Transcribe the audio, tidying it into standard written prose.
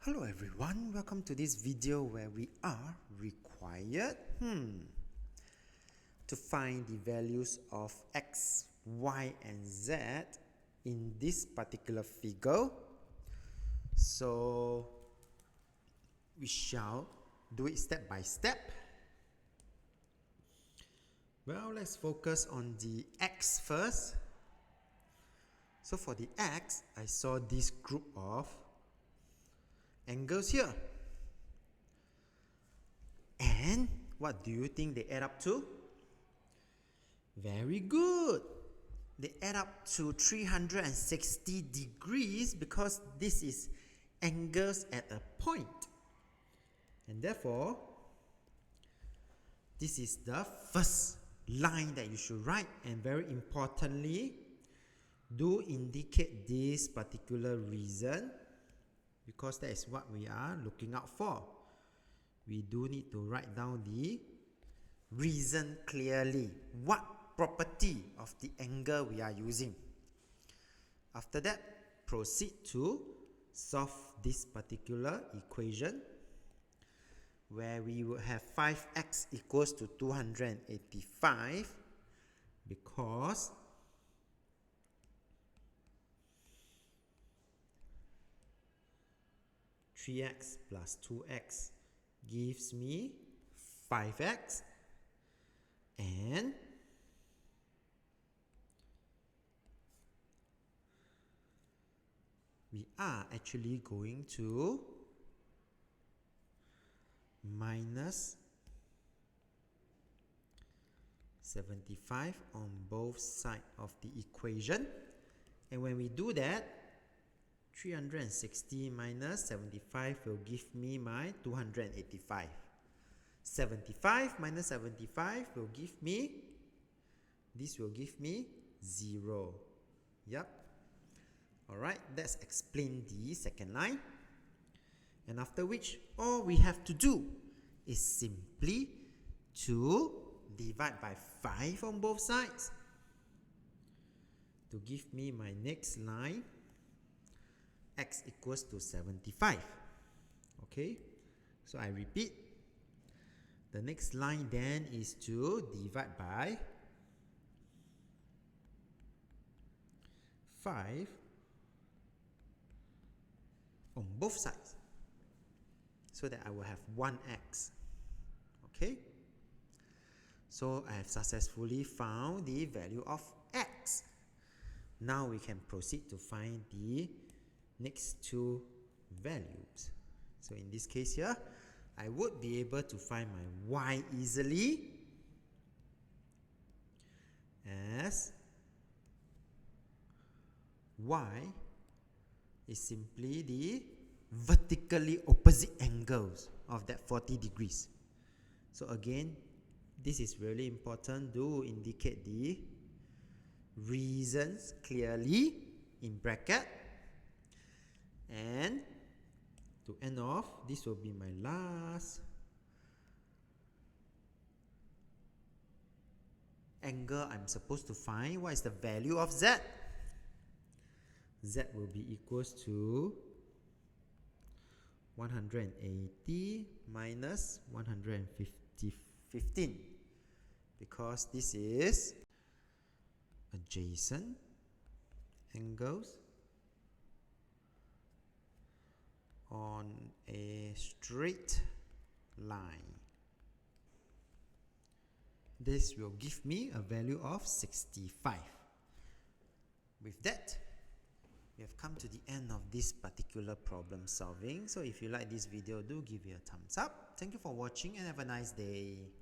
Hello everyone, welcome to this video where we are required to find the values of x, y and z in this particular figure. So we shall do it step by step. Well, let's focus on the x first. So for the x, I saw this group of angles here. And what do you think they add up to? Very good. They add up to 360 degrees because this is angles at a point. And therefore, this is the first line that you should write. And very importantly, do indicate this particular reason, because that is what we are looking out for. We do need to write down the reason clearly. What property of the angle we are using. After that, proceed to solve this particular equation, where we will have 5x equals to 285 because (3x plus 2x) gives me 5x, and we are actually going to minus 75 on both sides of the equation. And when we do that, 360 minus 75 will give me my 285. 75 minus 75 will give me, this will give me 0. Yep. Alright, let's explain the second line. And after which, all we have to do is simply to divide by 5 on both sides to give me my next line, x equals to 75. Okay, so I repeat, the next line then is to divide by 5 on both sides, so that I will have 1x. Okay, so I have successfully found the value of x. Now we can proceed to find the next two values. So in this case here, I would be able to find my y easily as y is simply the vertically opposite angles of that 40 degrees. So again, this is really important. Do indicate the reasons clearly in bracket. And to end off, this will be my last angle I'm supposed to find. What is the value of z? Z will be equals to 180 minus 115, because this is adjacent angles on a straight line. This will give me a value of 65. With that, we have come to the end of this particular problem solving. So if you like this video, do give it a thumbs up. Thank you for watching and have a nice day.